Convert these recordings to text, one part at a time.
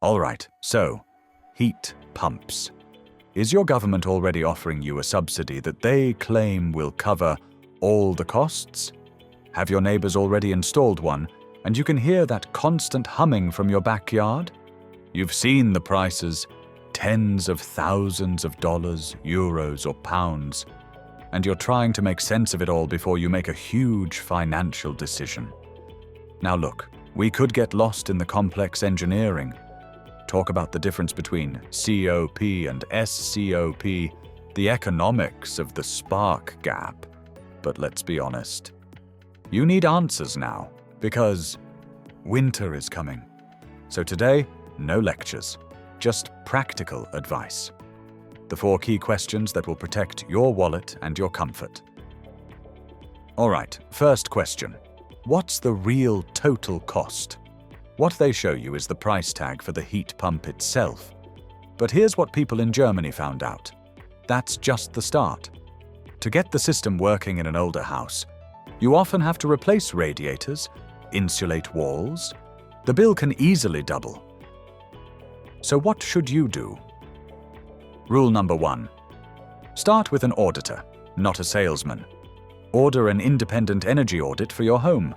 Alright, so, heat pumps. Is your government already offering you a subsidy that they claim will cover all the costs? Have your neighbors already installed one, and you can hear that constant humming from your backyard? You've seen the prices, tens of thousands of dollars, euros, or pounds, and you're trying to make sense of it all before you make a huge financial decision. Now look, we could get lost in the complex engineering, talk about the difference between COP and SCOP, the economics of the spark gap. But let's be honest. You need answers now, because winter is coming. So today, no lectures, just practical advice. The 4 key questions that will protect your wallet and your comfort. Alright, first question. What's the real total cost? What they show you is the price tag for the heat pump itself. But here's what people in Germany found out. That's just the start. To get the system working in an older house, you often have to replace radiators, insulate walls. The bill can easily double. So what should you do? Rule number 1. Start with an auditor, not a salesman. Order an independent energy audit for your home.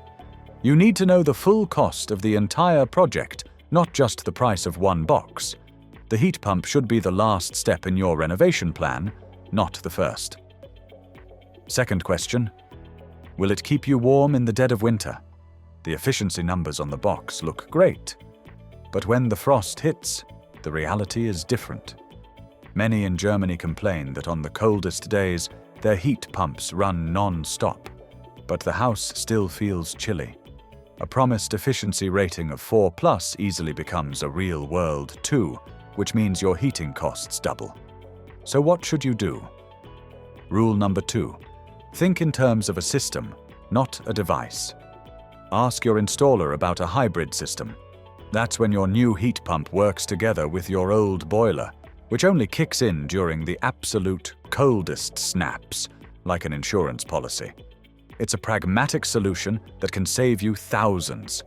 You need to know the full cost of the entire project, not just the price of one box. The heat pump should be the last step in your renovation plan, not the first. Second question. Will it keep you warm in the dead of winter? The efficiency numbers on the box look great. But when the frost hits, the reality is different. Many in Germany complain that on the coldest days, their heat pumps run non-stop, but the house still feels chilly. A promised efficiency rating of 4+ easily becomes a real-world 2, which means your heating costs double. So what should you do? Rule number 2. Think in terms of a system, not a device. Ask your installer about a hybrid system. That's when your new heat pump works together with your old boiler, which only kicks in during the absolute coldest snaps, like an insurance policy. It's a pragmatic solution that can save you thousands.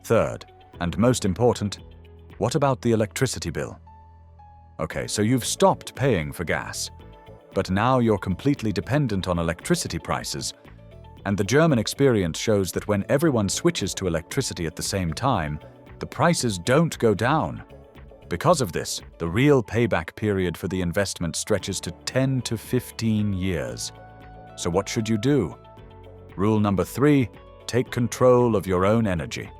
Third, and most important, what about the electricity bill? Okay, so you've stopped paying for gas, but now you're completely dependent on electricity prices, and the German experience shows that when everyone switches to electricity at the same time, the prices don't go down. Because of this, the real payback period for the investment stretches to 10 to 15 years. So what should you do? Rule number 3, take control of your own energy.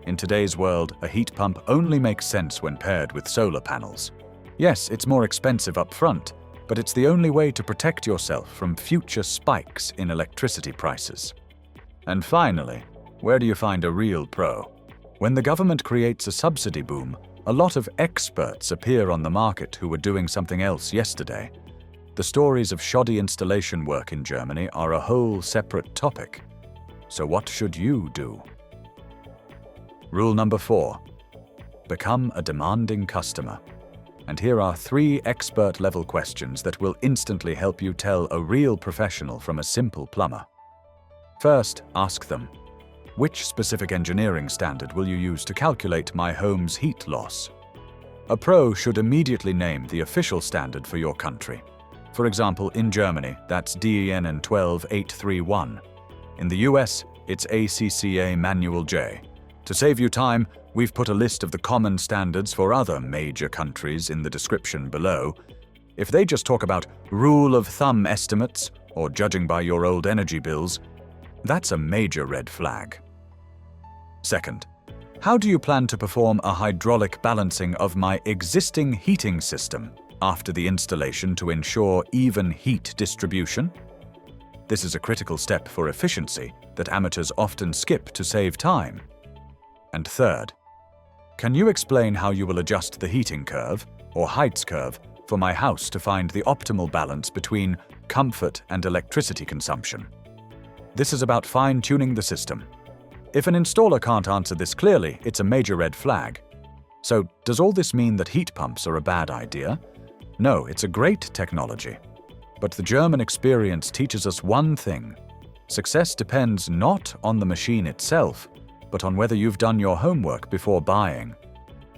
In today's world, a heat pump only makes sense when paired with solar panels. Yes, it's more expensive up front, but it's the only way to protect yourself from future spikes in electricity prices. And finally, where do you find a real pro? When the government creates a subsidy boom, a lot of experts appear on the market who were doing something else yesterday. The stories of shoddy installation work in Germany are a whole separate topic. So what should you do? Rule number 4. Become a demanding customer. And here are 3 expert-level questions that will instantly help you tell a real professional from a simple plumber. First, ask them, which specific engineering standard will you use to calculate my home's heat loss? A pro should immediately name the official standard for your country. For example, in Germany, that's DEN 12-831. In the US, it's ACCA Manual J. To save you time, we've put a list of the common standards for other major countries in the description below. If they just talk about rule of thumb estimates or judging by your old energy bills, that's a major red flag. Second, how do you plan to perform a hydraulic balancing of my existing heating system after the installation to ensure even heat distribution? This is a critical step for efficiency that amateurs often skip to save time. And third, can you explain how you will adjust the heating curve, or Heizkurve, for my house to find the optimal balance between comfort and electricity consumption? This is about fine-tuning the system. If an installer can't answer this clearly, it's a major red flag. So, does all this mean that heat pumps are a bad idea? No, it's a great technology. But the German experience teaches us one thing. Success depends not on the machine itself, but on whether you've done your homework before buying.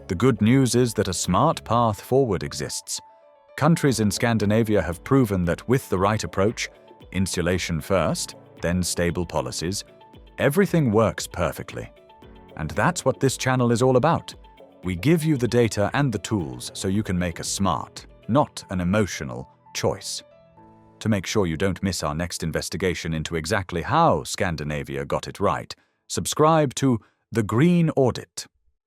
The The good news is that a smart path forward exists. Countries in Scandinavia have proven that with the right approach, insulation first, then stable policies, everything works perfectly. And that's what this channel is all about. We give you the data and the tools so you can make a smart, not an emotional, choice. To make sure you don't miss our next investigation into exactly how Scandinavia got it right, subscribe to The Green Audit.